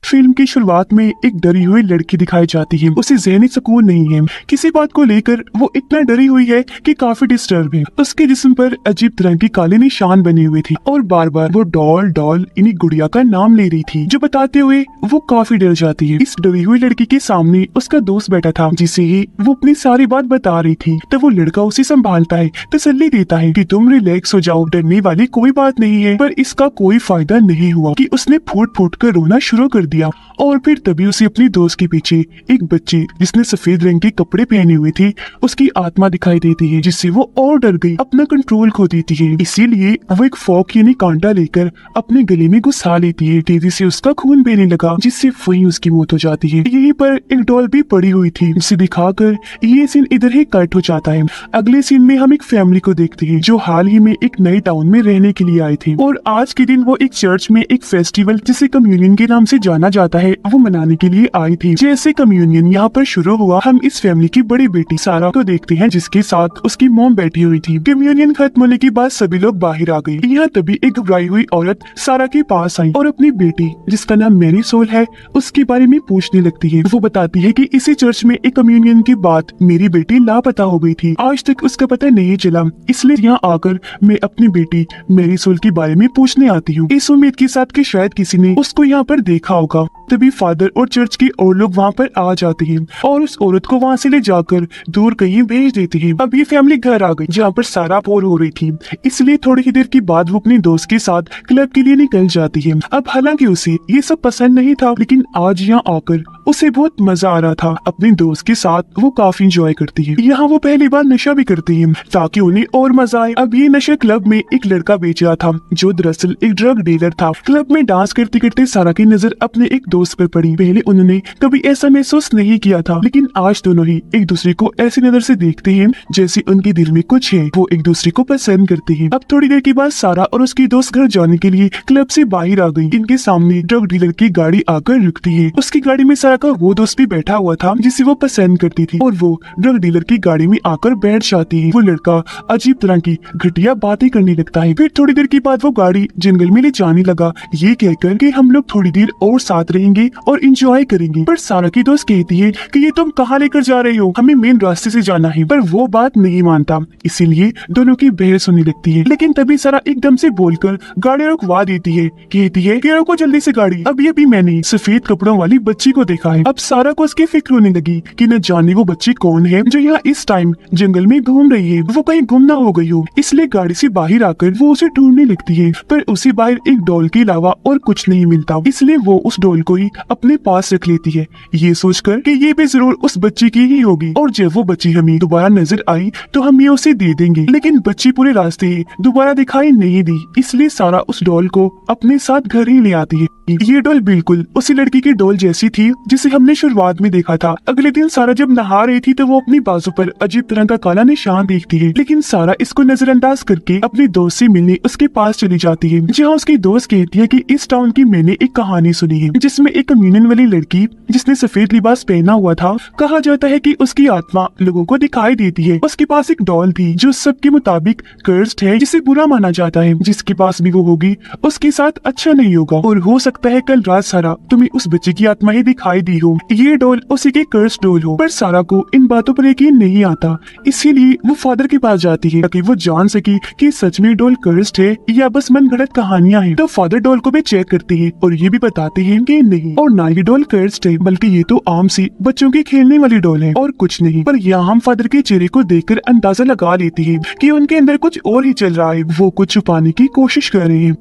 Film की शुरुआत में एक डरी हुई लड़की दिखाई जाती है। उसे ज़हनी सुकून नहीं है। किसी बात को लेकर वो इतना डरी हुई है कि काफी डिस्टर्ब है। उसके जिस्म पर अजीब तरह की काले निशान बने हुए थे और बार बार वो डॉल डॉल इन्हीं गुड़िया का नाम ले रही थी, जो बताते हुए वो काफी डर जाती है। इस डरी हुई लड़की के सामने उसका दोस्त बैठा था, जिसे वो अपनी सारी बात बता रही थी। तब वो लड़का उसे संभालता है, तसल्ली देता है कि तुम रिलैक्स हो जाओ, डरने वाली कोई बात नहीं है। पर इसका कोई फायदा नहीं हुआ कि उसने फूट फूट कर रोना शुरू कर दिया। और फिर तभी उसे अपनी दोस्त के पीछे एक बच्ची जिसने सफेद रंग के कपड़े पहने हुए थे, उसकी आत्मा दिखाई देती है, जिससे वो और डर गई, अपना कंट्रोल खो देती है। इसीलिए वो एक फॉक यानी कांटा लेकर अपने गले में घुसा लेती है। तेजी से उसका खून बहने लगा, जिससे वहीं उसकी मौत हो जाती है। यहीं पर एक डॉल भी पड़ी हुई थी, जिसे दिखाकर ये सीन इधर ही कट हो जाता है। अगले सीन में हम एक फैमिली को देखते हैं जो हाल ही में एक नए टाउन में रहने के लिए आए थे, और आज के दिन वो एक चर्च में एक फेस्टिवल जिसे कम्युनियन के नाम से जाना जाता है वो मनाने के लिए आई थी। जैसे कम्युनियन यहाँ पर शुरू हुआ, हम इस फैमिली की बड़ी बेटी सारा को देखते हैं, जिसके साथ उसकी मॉम बैठी हुई थी। कम्युनियन खत्म होने के बाद सभी लोग बाहर आ गए। यहाँ तभी एक घबराई हुई औरत सारा के पास आई और अपनी बेटी, जिसका नाम मेरी सोल है, उसके बारे में पूछने लगती है। वो बताती है कि इसी चर्च में एक कम्युनियन के बाद मेरी बेटी लापता हो गई थी, आज तक उसका पता नहीं चला, इसलिए यहाँ आकर मैं अपनी बेटी मेरी सोल के बारे में पूछने आती हूँ, इस उम्मीद के साथ कि शायद किसी ने उसको यहाँ पर देखा होगा। तभी फादर और चर्च के और लोग वहाँ पर आ जाते हैं और उस औरत को वहाँ से ले जाकर दूर कहीं भेज देते हैं। अब ये फैमिली घर आ गई, जहाँ पर सारा बोर हो रही थी, इसलिए थोड़ी ही देर के बाद वो अपने दोस्त के साथ क्लब के लिए निकल जाती है। अब हालांकि उसे ये सब पसंद नहीं था, लेकिन आज यहाँ आकर उसे बहुत मजा आ रहा था। अपने दोस्त के साथ वो काफी इंजॉय करती है। यहाँ वो पहली बार नशा भी करती है ताकि उन्हें और मजा आए। अब ये नशा क्लब में एक लड़का बेच रहा था, जो दरअसल एक ड्रग डीलर था। क्लब में डांस करते करते सारा की नजर अपने एक दोस्त पर पड़ी। पहले उन्होंने कभी ऐसा महसूस नहीं किया था, लेकिन आज दोनों ही एक दूसरे को ऐसी नजर से देखते हैं जैसे उनके दिल में कुछ है, वो एक दूसरे को पसंद करते हैं। अब थोड़ी देर के बाद सारा और उसकी दोस्त घर जाने के लिए क्लब से बाहर आ गई। इनके सामने ड्रग डीलर की गाड़ी आकर रुकती है। उसकी गाड़ी में सारा का वो दोस्त भी बैठा हुआ था जिसे वो पसंद करती थी, और वो ड्रग डीलर की गाड़ी में आकर बैठ जाती है। वो लड़का अजीब तरह की घटिया बातें करने लगता है। फिर थोड़ी देर के बाद वो गाड़ी जंगल में ले जाने लगा, ये कहकर कि हम लोग थोड़ी देर और साथ रहेंगे और इंजॉय करेंगे। पर सारा की दोस्त कहती है कि ये तुम कहाँ लेकर जा रहे हो, हमें मेन रास्ते से जाना है। पर वो बात नहीं मानता, इसीलिए दोनों की बहस होने लगती है। लेकिन तभी सारा एकदम से बोलकर गाड़ी रुकवा देती है, कहती है कि रुको जल्दी से गाड़ी, अभी मैंने सफेद कपड़ों वाली बच्ची को देखा है। अब सारा को उसकी फिक्र होने लगी कि न जाने वो बच्ची कौन है जो यहाँ इस टाइम जंगल में घूम रही है, वो कहीं गुम ना हो गई हो। इसलिए गाड़ी से बाहर आकर वो उसे ढूंढने लगती है, पर उसे बाहर एक डॉल के अलावा और कुछ नहीं मिलता। इसलिए वो उस डॉल को ही अपने पास रख लेती है, ये सोचकर कि ये भी जरूर उस बच्ची की ही होगी, और जब वो बच्ची हमें दोबारा नजर आई तो हम ये उसे दे देंगे। लेकिन बच्ची पूरे रास्ते दोबारा दिखाई नहीं दी, इसलिए सारा उस डॉल को अपने साथ घर ही ले आती है। ये डॉल बिल्कुल उसी लड़की की डॉल जैसी थी जिसे हमने शुरुआत में देखा था। अगले दिन सारा जब नहा रही थी तो वो अपनी बाजू पर अजीब तरह का काला निशान देखती है, लेकिन सारा इसको नजरअंदाज करके अपने दोस्त से मिलने उसके पास चली जाती है, जहाँ उसकी दोस्त कहती है कि इस टाउन की मैंने एक कहानी सुनी है जिसमें एक कम्युनियन वाली लड़की जिसने सफेद लिबास पहना हुआ था, कहा जाता है कि उसकी आत्मा लोगों को दिखाई देती है। उसके पास एक डॉल थी जो सबके मुताबिक कर्स्ड है, जिसे बुरा माना जाता है। जिसके पास भी वो होगी उसके साथ अच्छा नहीं होगा, और हो सकता है कल रात सारा तुम्हें उस बच्चे की आत्मा ही दिखाई दी हो, ये डॉल उसी के कर्स्ड डॉल हो। पर सारा को इन बातों पर यकीन नहीं आता, इसीलिए वो फादर के पास जाती है ताकि वो जान सके कि सच में डॉल कर्स्ड है या बस मनगढ़ंत कहानियां हैं। तो फादर डॉल को भी चेक करते हैं और ये भी बताते हैं कि नहीं, और ना ये डॉल कर्स्ड है, बल्कि ये तो आम सी बच्चों की खेलने वाली डॉल है और कुछ नहीं। पर यहाँ हम फादर के चेहरे को देखकर अंदाजा लगा लेते हैं कि उनके अंदर कुछ और ही चल रहा है, वो कुछ छुपाने की कोशिश कर रहे हैं।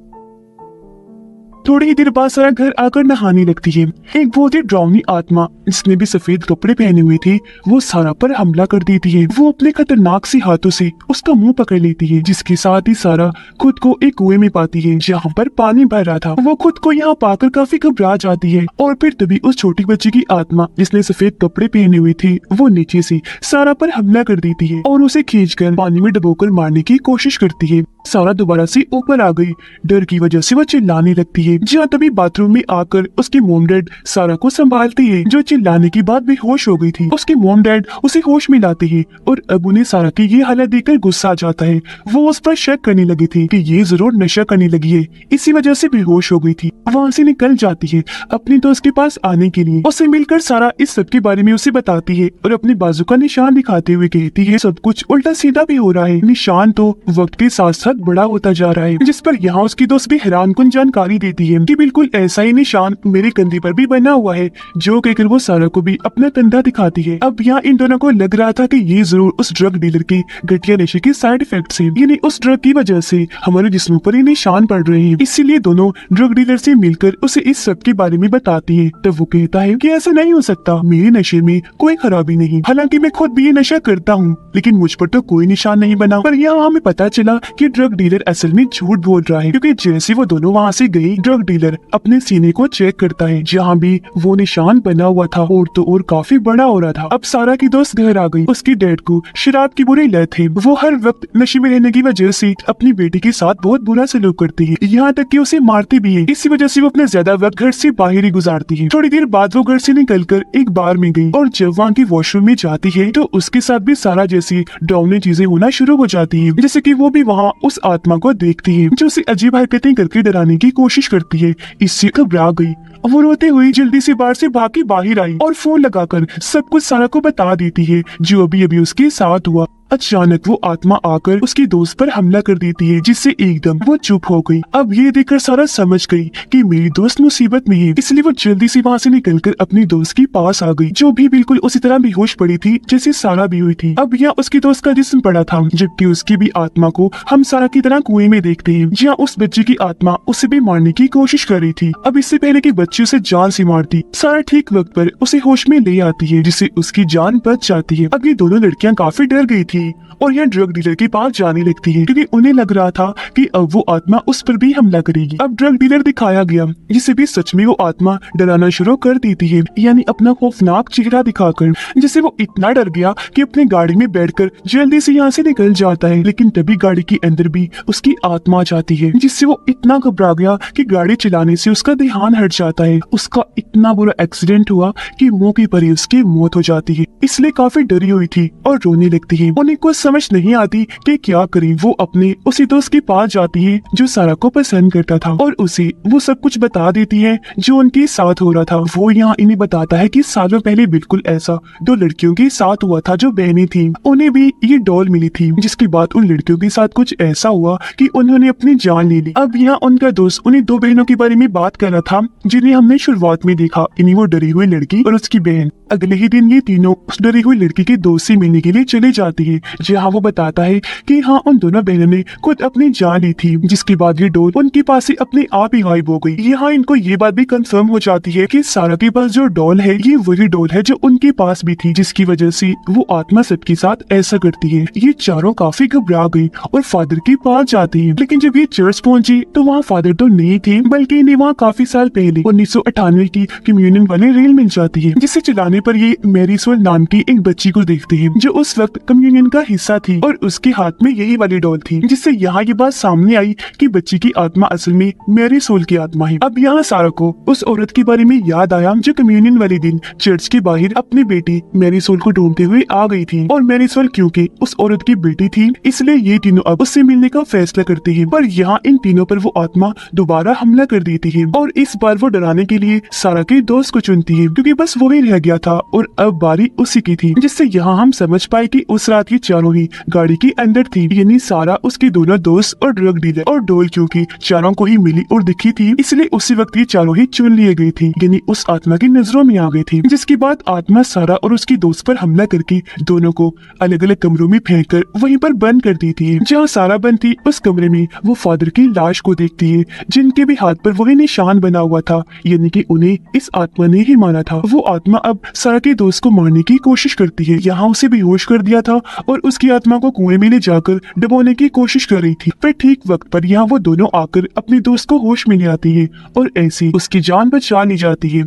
थोड़ी ही देर बाद सारा घर आकर नहाने लगती है। एक बहुत ही डरावनी आत्मा जिसने भी सफेद कपड़े पहने हुए थे वो सारा पर हमला कर देती है। वो अपने खतरनाक से हाथों से उसका मुंह पकड़ लेती है, जिसके साथ ही सारा खुद को एक कुएं में पाती है जहाँ पर पानी भर रहा था। वो खुद को यहाँ पाकर काफी घबरा जाती है, और फिर तभी उस छोटी बच्ची की आत्मा जिसने सफेद कपड़े पहने हुए थे वो नीचे से सारा पर हमला कर देती है और उसे खींचकर पानी में डुबोकर मारने की कोशिश करती है। सारा दोबारा से ऊपर आ गई। डर की वजह से वो चिल्लाने लगती है है, जहाँ तभी बाथरूम में आकर उसकी मोम डैड सारा को संभालती है, जो चिल्लाने के बाद बेहोश हो गई थी। उसकी मोम डैड उसे होश में लाती है और अब उन्हें सारा की ये हालत देखकर गुस्सा आ जाता है। वो उस पर शक करने लगी थी कि ये जरूर नशा करने लगी है, इसी वजह से बेहोश हो गई थी। वहाँ से निकल जाती है अपनी दोस्त के पास आने के लिए। उससे मिलकर सारा इस सब के बारे में उसे बताती है और अपने बाजू का निशान दिखाते हुए कहती है सब कुछ उल्टा सीधा भी हो रहा है। निशान तो वक्त के साथ साथ बड़ा होता जा रहा है, जिस पर यहाँ उसकी दोस्त भी हैरानकुन जानकारी देती है कि बिल्कुल ऐसा ही निशान मेरे कंधे पर भी बना हुआ है, जो कहकर वो सारा को भी अपना कंधा दिखाती है। अब यहाँ इन दोनों को लग रहा था कि ये जरूर उस ड्रग डीलर के घटिया नशे के साइड इफेक्ट्स हैं, यानी उस ड्रग की वजह से हमारे जिस्मों पर ये निशान पड़ रहे हैं। इसीलिए दोनों ड्रग डीलर से मिलकर उसे इस सब के बारे में बताती है। तब वो कहता है कि ऐसा नहीं हो सकता, मेरे नशे में कोई खराबी नहीं, हालांकि मैं खुद भी ये नशा करता हूँ, लेकिन मुझ पर तो कोई निशान नहीं बना। पर यहाँ हमें पता चला कि ड्रग डीलर असल में झूठ बोल रहा है, क्योंकि जैसे वो दोनों वहाँ से गए, ड्रग डीलर अपने सीने को चेक करता है, जहाँ भी वो निशान बना हुआ था और तो और काफी बड़ा हो रहा था। अब सारा की दोस्त घर आ गई। उसकी डैड को शराब की बुरी लत है, वो हर वक्त नशे में रहने की वजह से अपनी बेटी के साथ बहुत बुरा सलूक करती है, यहाँ तक कि उसे मारती भी है। इसी वजह से वो अपना ज्यादा वक्त घर से बाहर ही गुजारती है। थोड़ी देर बाद वो घर से निकलकर एक बार में गई और जब वहाँ की वॉशरूम में जाती है तो उसके साथ भी सारा जैसी डरावनी चीजें होना शुरू हो जाती है, जैसे कि वो भी वहाँ उस आत्मा को देखती है जो उसे अजीब हरकतें करके डराने की कोशिश करती है। इससे घबरा गई, वो रोते हुए जल्दी से बाहर से भाग के बाहर आई और फोन लगाकर सब कुछ सारा को बता देती है जो अभी अभी उसके साथ हुआ। अचानक वो आत्मा आकर उसकी दोस्त पर हमला कर देती है, जिससे एकदम वो चुप हो गई। अब ये देखकर सारा समझ गई कि मेरी दोस्त मुसीबत में है, इसलिए वो जल्दी से वहाँ से निकलकर अपनी दोस्त के पास आ गई, जो भी बिल्कुल उसी तरह बेहोश पड़ी थी जैसे सारा भी हुई थी। अब यहाँ उसकी दोस्त का जिस्म पड़ा था, जबकि उसकी भी आत्मा को हम सारा की तरह कुएं में देखते हैं, जहाँ उस बच्चे की आत्मा उसे भी मारने की कोशिश कर रही थी। अब इससे पहले कि बच्चे उसे जान से मारती, सारा ठीक वक्त पर उसे होश में ले आती है, जिससे उसकी जान बच जाती है। अब ये दोनों लड़कियां काफी डर गई थी और यह ड्रग डीलर के पास जाने लगती है, क्योंकि उन्हें लग रहा था कि अब वो आत्मा उस पर भी हमला करेगी। अब ड्रग डीलर दिखाया गया, जिसे भी सच में वो आत्मा डराना शुरू कर देती है, यानी अपना खौफनाक चेहरा दिखाकर, जिससे वो इतना डर गया कि अपनी गाड़ी में बैठकर जल्दी से यहाँ से निकल जाता है। लेकिन तभी गाड़ी के अंदर भी उसकी आत्मा जाती है, जिससे वो इतना घबरा गया कि गाड़ी चलाने से उसका ध्यान हट जाता है। उसका इतना बुरा एक्सीडेंट हुआ कि मौके पर ही उसकी मौत हो जाती है, इसलिए काफी डरी हुई थी और रोने लगती है। उन्हें कुछ समझ नहीं आती कि क्या करें। वो अपने उसी दोस्त के पास जाती है जो सारा को पसंद करता था और उसे वो सब कुछ बता देती है जो उनके साथ हो रहा था। वो यहाँ इन्हें बताता है कि सालों पहले बिल्कुल ऐसा दो लड़कियों के साथ हुआ था जो बहनें थी, उन्हें भी ये डॉल मिली थी, जिसके बाद उन लड़कियों के साथ कुछ ऐसा हुआ कि उन्होंने अपनी जान ले ली। अब यहाँ उनका दोस्त उन्हें दो बहनों के बारे में बात कर रहा था जिन्हें हमने शुरुआत में देखा, इन्हीं वो डरी हुई लड़की और उसकी बहन। अगले ही दिन ये तीनों उस डरी हुई लड़की के दोस्त से मिलने के लिए चले जाती है, जहाँ वो बताता है कि हाँ उन दोनों बहनों ने खुद अपनी जान ली थी, जिसके बाद ये डॉल उनके पास से अपने आप ही गायब हो गई। यहाँ इनको ये बात भी कंफर्म हो जाती है कि सारा के पास जो डॉल है ये वही डॉल है जो उनके पास भी थी, जिसकी वजह से वो आत्मा सबके साथ ऐसा करती है। ये चारों काफी घबरा गई और फादर के पास जाती है, लेकिन जब ये चर्च पहुंची तो वहाँ फादर तो नहीं थे, बल्कि इन्हें वहाँ काफी साल पहले 1998 की कम्युनियन वाली रेल मिल जाती है, जिसे चलाने पर ये मैरी सोल नाम की एक बच्ची को देखते हैं जो उस वक्त कम्युनियन का हिस्सा थी और उसके हाथ में यही वाली डॉल थी, जिससे यहाँ ये बात सामने आई कि बच्ची की आत्मा असल में मैरी सोल की आत्मा है। अब यहाँ सारा को उस औरत के बारे में याद आया जो कम्युनियन वाले दिन चर्च के बाहर अपनी बेटी मैरी सोल को ढूंढते हुए आ गई थी, और मैरी सोल क्योंकि उस औरत की बेटी थी इसलिए ये तीनों अब उससे मिलने का फैसला करते हैं। पर यहाँ इन तीनों पर वो आत्मा दोबारा हमला कर देती है और इस बार वो डराने के लिए सारा के दोस्त को चुनती है, क्योंकि बस वो ही रह गया था और अब बारी उसी की थी, जिससे यहाँ हम समझ पाए कि उस रात की चारों ही गाड़ी के अंदर थी, यानी सारा, उसके दोनों दोस्त और ड्रग डीलर और डोल, क्योंकि चारों को ही मिली और दिखी थी इसलिए उसी वक्त ये चारों ही चुन लिए गए थे, यानी उस आत्मा की नजरों में आ गए थे। जिसके बाद आत्मा सारा और उसकी दोस्त पर हमला करके दोनों को अलग अलग कमरों में फेंक कर वहीं पर बंद कर दी थी। जहाँ सारा बंद थी उस कमरे में वो फादर की लाश को देखती है, जिनके भी हाथ पर वही निशान बना हुआ था, यानी कि उन्हें इस आत्मा ने ही मारा था। वो आत्मा अब सारा के दोस्त को मारने की कोशिश करती है, यहाँ उसे बेहोश कर दिया था और उसकी आत्मा को कुएं में ले जाकर डुबोने की कोशिश कर रही थी। फिर ठीक वक्त पर यहाँ वो दोनों आकर अपने दोस्त को होश में ले आती है और ऐसी उसकी जान बचा ली जाती है।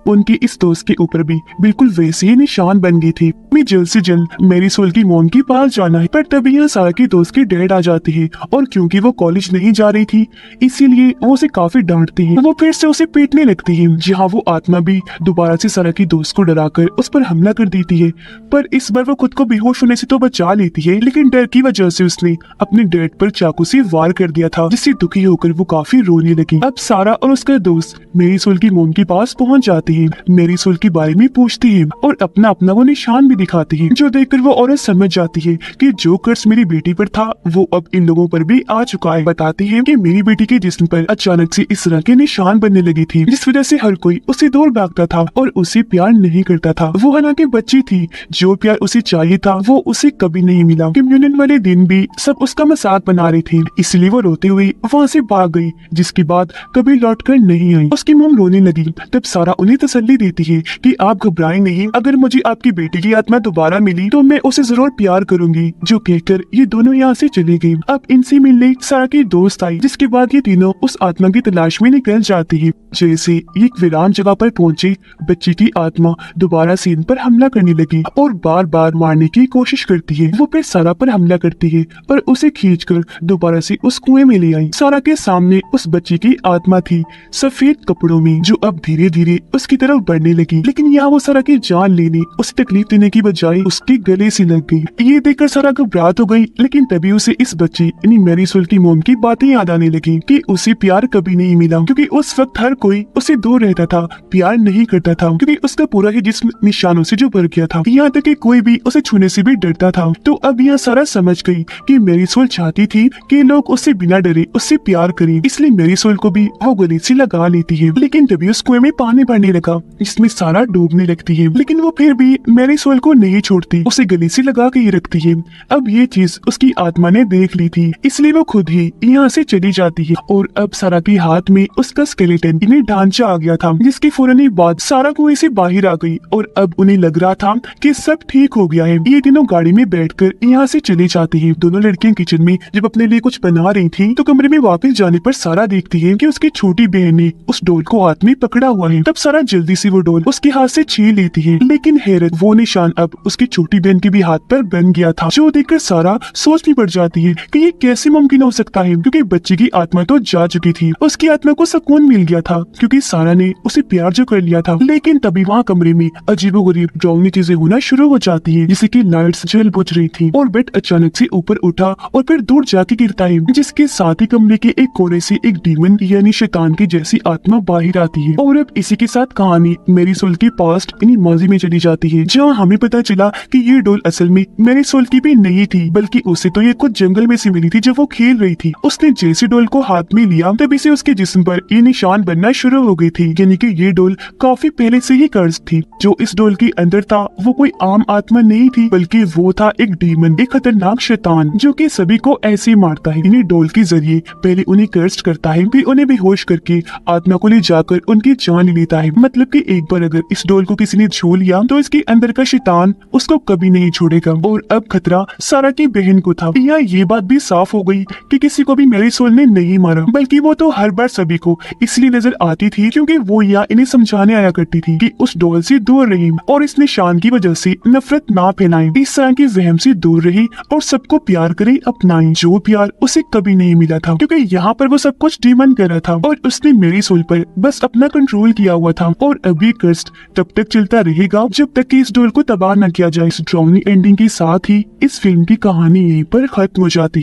उनकी इस दोस्त के ऊपर भी बिल्कुल वैसे ही निशान बन गई थी। मैं जल्द से जल्द मेरी सोल की मोम के पास जाना है, पर तभी यहाँ सारा की दोस्त की डैड आ जाती है और क्योंकि वो कॉलेज नहीं जा रही थी इसीलिए वो उसे काफी डांटती है। वो फिर से उसे पीटने लगती है, जहाँ वो आत्मा भी दोबारा से सारा की दोस्त को डराकर उस पर हमला कर देती है। पर इस बार वो खुद को बेहोश होने से तो बचा लेती है, लेकिन डर की वजह से उसने अपने डैड पर चाकू से वार कर दिया था, जिससे दुखी होकर वो काफी रोने लगी। अब सारा और उसका दोस्त मेरी सोल की मोम के पास पहुंच जाती है, मेरी सोल के बारे में पूछती है और अपना अपना वो निशान भी दिखाती है, जो देखकर वो औरत समझ जाती है कि जो कर्ज मेरी बेटी पर था वो अब इन लोगों पर भी आ चुका है। बताती है कि मेरी बेटी के जिस्म पर अचानक से इस तरह के निशान बनने लगी थी, जिस वजह से हर कोई उसे दूर भागता था और उसे प्यार नहीं करता था। वो हालांकि बच्ची थी, जो प्यार उसे चाहिए था वो उसे कभी नहीं मिला। कम्युनियन वाले दिन भी सब उसका मजाक बना रही थी, इसलिए वो रोते हुए वहाँ से भाग गई, जिसके बाद कभी लौट कर नहीं आई। उसकी मोम रोने लगी, तब सारा उन्हें तसल्ली देती है कि आप घबराएं नहीं, अगर मुझे आपकी बेटी की आत्मा दोबारा मिली तो मैं उसे जरूर प्यार करूंगी। जो कहकर ये दोनों यहाँ से चली गई। अब इनसे मिलने सारा की दोस्त आई, जिसके बाद ये तीनों उस आत्मा की तलाश में निकल जाती है। जैसे ये एक वीरान जगह पर पहुंचे, बच्ची की आत्मा दोबारा से इन पर हमला करने लगी और बार बार मारने की कोशिश करती है। वो फिर सारा पर हमला करती है और उसे खींचकर दोबारा से उस कुएं में ले आई। सारा के सामने उस बच्ची की आत्मा थी, सफेद कपड़ों में, जो अब धीरे धीरे उसकी तरफ बढ़ने लगी। लेकिन यहाँ वो सारा की जान लेने, उसे तकलीफ देने की बजाय उसके गले से लग गई। ये देखकर सारा घबराहट हो गई, लेकिन तभी उसे इस बच्ची यानी मेरी सोल की मोम की बातें याद आने लगी कि उसे प्यार कभी नहीं मिला, क्योंकि उस वक्त हर कोई उसे दूर रहता था, प्यार नहीं करता था, क्योंकि उसका पूरा ही जिस्म निशानों से जो भर गया था, यहाँ तक कि कोई भी उसे छूने से भी डरता था। तो अब यहाँ सारा समझ गई कि मेरी सोल चाहती थी कि लोग उससे बिना डरे उससे प्यार करें, इसलिए मेरी सोल को भी वो गले से लगा लेती है। लेकिन तभी उस कुएं में पानी भरने लगा, जिसमें सारा डूबने लगती है, लेकिन वो फिर भी मेरी सोल को नहीं छोड़ती, उसे गले से लगा के ही रखती है। अब ये चीज उसकी आत्मा ने देख ली थी, इसलिए वो खुद ही यहाँ से चली जाती है और अब सारा के हाथ में उसका स्केलेटन इन्हें ढांचा आ गया था, जिसके फौरन ही बाद सारा कुएं से बाहर आ गई और अब उन्हें लग रहा था कि सब ठीक हो गया है। ये तीनों गाड़ी में बैठकर यहाँ से चली जाती है। दोनों लड़कियां किचन में जब अपने लिए कुछ बना रही थी तो कमरे में वापस जाने पर सारा देखती है कि उसकी छोटी बहन ने उस डोल को हाथ में पकड़ा हुआ है। तब सारा जल्दी से वो डोल उसके हाथ से छीन लेती है, लेकिन हैरत, वो निशान अब उसकी छोटी बहन के भी हाथ पर बन गया था, जो देखकर सारा सोच में पड़ जाती है कि ये कैसे मुमकिन हो सकता है, क्योंकि बच्ची की आत्मा तो जा चुकी थी, उसकी आत्मा को सुकून मिल गया था क्योंकि सारा ने उसे प्यार जो कर लिया था। लेकिन तभी वहाँ कमरे में अजीबोगरीब डरावनी चीजें होना शुरू हो जाती है, जैसे कि लाइट्स जल बुझ रही थी और बेड अचानक से ऊपर उठा और फिर दूर जाके गिरता है, जिसके साथ ही कमरे के एक कोने से एक डीमन यानी शैतान की जैसी आत्मा बाहर आती है। और अब इसी के साथ कहानी मेरी सोल की पास्ट यानी माजी में चली जाती है, जहाँ हमें पता चला कि ये डोल असल में मेरी सोल की भी नहीं थी, बल्कि उसे तो ये कुछ जंगल में से मिली थी जब वो खेल रही थी। उसने जैसे डोल को हाथ में लिया तभी से उसके जिस्म पर ये निशान बनना शुरू हो गई थी, यानी कि ये डोल काफी पहले से ही कर्ज थी। जो इस डोल के अंदर था वो कोई आम आत्मा नहीं थी, बल्कि वो था एक डीमन, एक खतरनाक शैतान, जो कि सभी को ऐसे ही मारता है। इन्हीं डोल के जरिए पहले उन्हें कर्ज करता है, फिर उन्हें बेहोश करके आत्मा को ले जाकर उनकी जान लेता है। मतलब कि एक बार अगर इस डोल को किसी ने छू लिया तो इसके अंदर का शैतान उसको कभी नहीं छोड़ेगा। और अब खतरा सारा की बहन को था। यहाँ ये बात भी साफ हो गई कि किसी को भी मेरी सोल ने नहीं मारा, बल्कि वो तो हर बार सभी को इसलिए नजर आती थी क्योंकि वो यहाँ इन्हें समझाने आया करती थी कि उस डोल से दूर रही और इस निशान की वजह से नफरत ना फैलाएं, इस तरह के वहम से दूर रही और सबको प्यार करे अपनाएं, जो प्यार उसे कभी नहीं मिला था, क्योंकि यहाँ पर वो सब कुछ डीमन कर रहा था और उसने मेरी सोल पर बस अपना कंट्रोल किया हुआ था। और अभी कर्स्ट तब तक चलता रहेगा जब तक कि इस डोल को तबाह न किया जाए। इस ड्राउनी एंडिंग के साथ ही इस फिल्म की कहानी यहीं पर खत्म हो जाती।